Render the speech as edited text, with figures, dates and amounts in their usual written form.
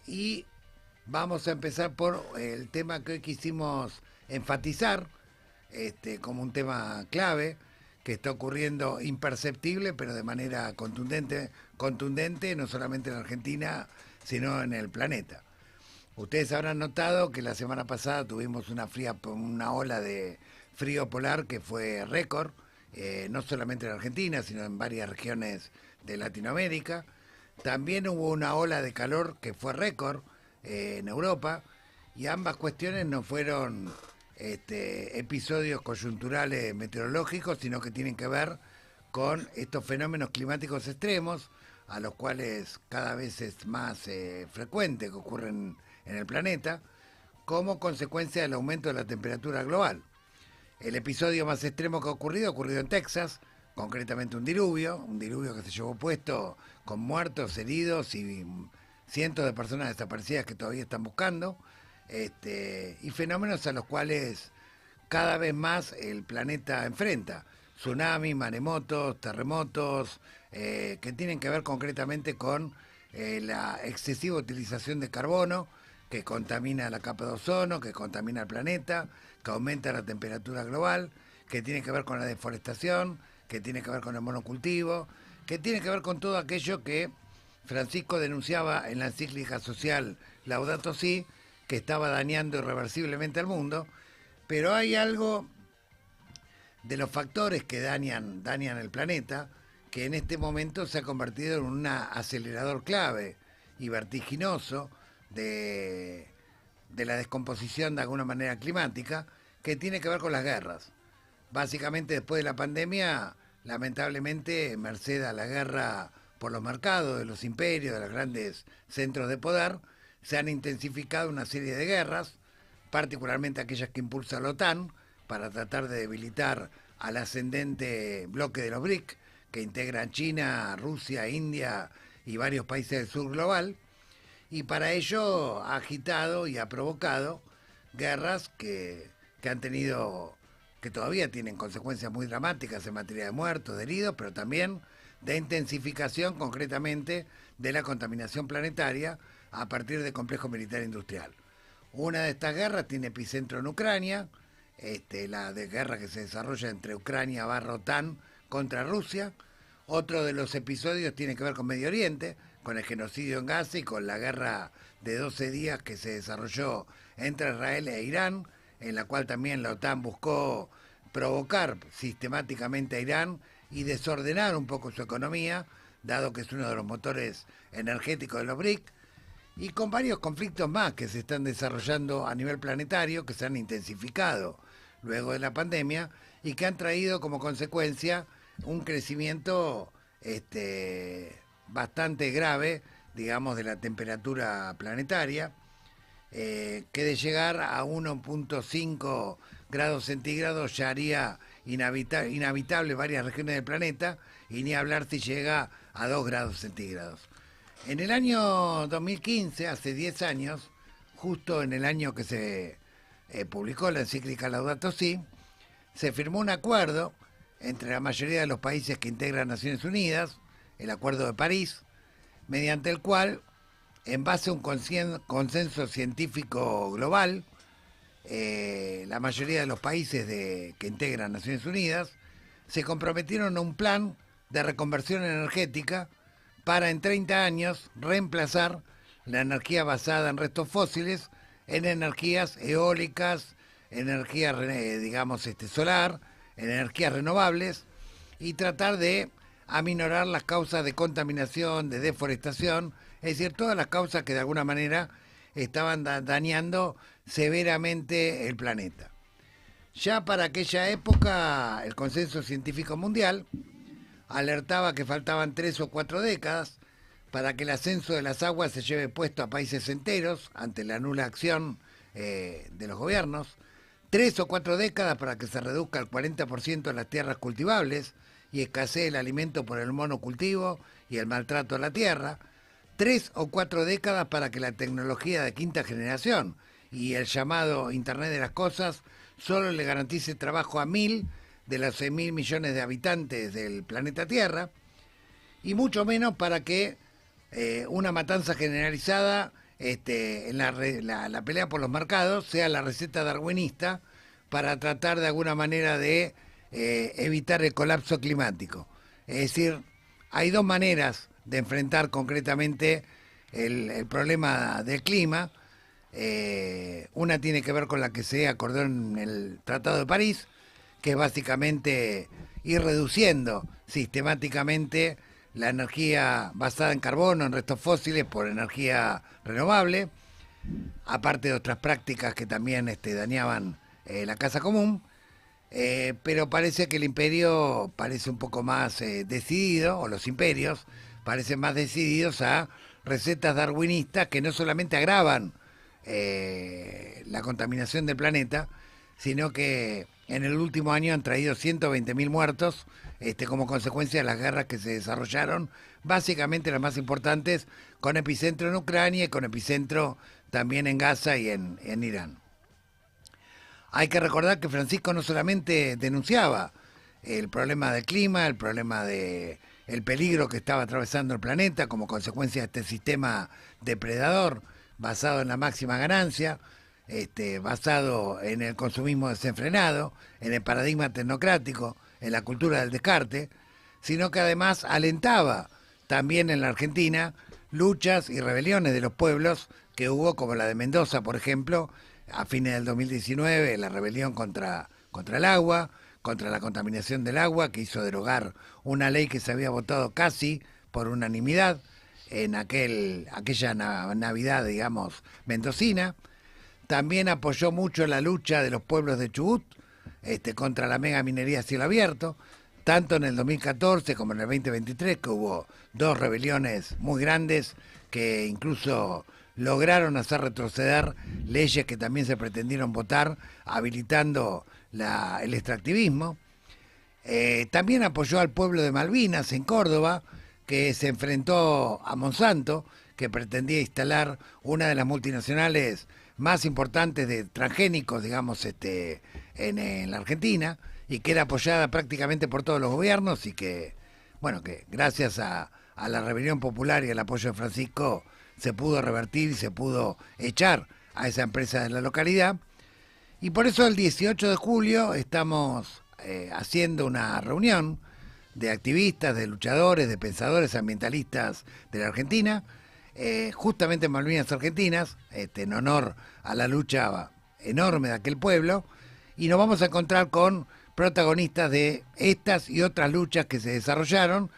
Y vamos a empezar por el tema que hoy quisimos enfatizar, como un tema clave, que está ocurriendo imperceptible, pero de manera contundente, no solamente en Argentina, sino en el planeta. Ustedes habrán notado que la semana pasada tuvimos una ola de frío polar que fue récord, no solamente en Argentina, sino en varias regiones de Latinoamérica. También hubo una ola de calor que fue récord en Europa, y ambas cuestiones no fueron episodios coyunturales meteorológicos, sino que tienen que ver con estos fenómenos climáticos extremos, a los cuales cada vez es más frecuente que ocurren en el planeta, como consecuencia del aumento de la temperatura global. El episodio más extremo que ha ocurrido en Texas, concretamente un diluvio que se llevó puesto con muertos, heridos y cientos de personas desaparecidas que todavía están buscando, y fenómenos a los cuales cada vez más el planeta enfrenta: tsunamis, maremotos, terremotos, que tienen que ver concretamente con la excesiva utilización de carbono, que contamina la capa de ozono, que contamina el planeta, que aumenta la temperatura global, que tiene que ver con la deforestación, que tiene que ver con el monocultivo, que tiene que ver con todo aquello que Francisco denunciaba en la encíclica social Laudato Si, que estaba dañando irreversiblemente al mundo. Pero hay algo de los factores que dañan el planeta, que en este momento se ha convertido en un acelerador clave y vertiginoso de la descomposición de alguna manera climática, que tiene que ver con las guerras. Básicamente, después de la pandemia, lamentablemente, merced a la guerra por los mercados de los imperios, de los grandes centros de poder, se han intensificado una serie de guerras, particularmente aquellas que impulsa la OTAN, para tratar de debilitar al ascendente bloque de los BRIC, que integran China, Rusia, India y varios países del sur global, y para ello ha agitado y ha provocado guerras que han tenido, que todavía tienen consecuencias muy dramáticas en materia de muertos, de heridos, pero también de intensificación concretamente de la contaminación planetaria a partir del complejo militar industrial. Una de estas guerras tiene epicentro en Ucrania, la de guerra que se desarrolla entre Ucrania / OTAN contra Rusia. Otro de los episodios tiene que ver con Medio Oriente, con el genocidio en Gaza y con la guerra de 12 días que se desarrolló entre Israel e Irán, en la cual también la OTAN buscó provocar sistemáticamente a Irán y desordenar un poco su economía, dado que es uno de los motores energéticos de los BRIC, y con varios conflictos más que se están desarrollando a nivel planetario, que se han intensificado luego de la pandemia y que han traído como consecuencia un crecimiento bastante grave, digamos, de la temperatura planetaria, que de llegar a 1.5 grados centígrados ya haría inhabitable varias regiones del planeta, y ni hablar si llega a 2 grados centígrados. En el año 2015, hace 10 años, justo en el año que se publicó la encíclica Laudato Si, se firmó un acuerdo entre la mayoría de los países que integran Naciones Unidas, el Acuerdo de París, mediante el cual, en base a un consenso científico global, la mayoría de los países que integran Naciones Unidas se comprometieron a un plan de reconversión energética para en 30 años reemplazar la energía basada en restos fósiles en energías eólicas, energía, digamos, solar, en energías renovables, y tratar de aminorar las causas de contaminación, de deforestación, es decir, todas las causas que de alguna manera estaban dañando severamente el planeta. Ya para aquella época, el consenso científico mundial alertaba que faltaban 3 o 4 décadas para que el ascenso de las aguas se lleve puesto a países enteros ante la nula acción de los gobiernos, 3 o 4 décadas para que se reduzca el 40% de las tierras cultivables y escasee el alimento por el monocultivo y el maltrato a la tierra, 3 o 4 décadas para que la tecnología de quinta generación y el llamado Internet de las Cosas solo le garantice trabajo a 1.000 de los 6.000 millones de habitantes del planeta Tierra, y mucho menos para que una matanza generalizada en la pelea por los mercados sea la receta darwinista para tratar de alguna manera de evitar el colapso climático. Es decir, hay dos maneras de enfrentar concretamente el problema del clima. Una tiene que ver con la que se acordó en el Tratado de París, que es básicamente ir reduciendo sistemáticamente la energía basada en carbono, en restos fósiles, por energía renovable, aparte de otras prácticas que también dañaban la casa común. Pero parece que el imperio parece un poco más decidido, o los imperios parecen más decididos a recetas darwinistas que no solamente agravan la contaminación del planeta, sino que en el último año han traído 120.000 muertos como consecuencia de las guerras que se desarrollaron, básicamente las más importantes, con epicentro en Ucrania y con epicentro también en Gaza y en Irán. Hay que recordar que Francisco no solamente denunciaba el problema del clima, el problema de el peligro que estaba atravesando el planeta como consecuencia de este sistema depredador basado en la máxima ganancia, basado en el consumismo desenfrenado, en el paradigma tecnocrático, en la cultura del descarte, sino que además alentaba también en la Argentina luchas y rebeliones de los pueblos que hubo, como la de Mendoza, por ejemplo, a fines del 2019, la rebelión contra el agua, contra la contaminación del agua, que hizo derogar una ley que se había votado casi por unanimidad en aquella Navidad, digamos, mendocina. También apoyó mucho la lucha de los pueblos de Chubut contra la mega minería a cielo abierto, tanto en el 2014 como en el 2023, que hubo dos rebeliones muy grandes que incluso lograron hacer retroceder leyes que también se pretendieron votar, habilitando el extractivismo. También apoyó al pueblo de Malvinas en Córdoba, que se enfrentó a Monsanto, que pretendía instalar una de las multinacionales más importantes de transgénicos, digamos, en la Argentina, y que era apoyada prácticamente por todos los gobiernos, y que, bueno, que gracias a la rebelión popular y al apoyo de Francisco se pudo revertir y se pudo echar a esa empresa de la localidad. Y por eso el 18 de julio estamos haciendo una reunión de activistas, de luchadores, de pensadores ambientalistas de la Argentina, justamente en Malvinas Argentinas, en honor a la lucha enorme de aquel pueblo, y nos vamos a encontrar con protagonistas de estas y otras luchas que se desarrollaron,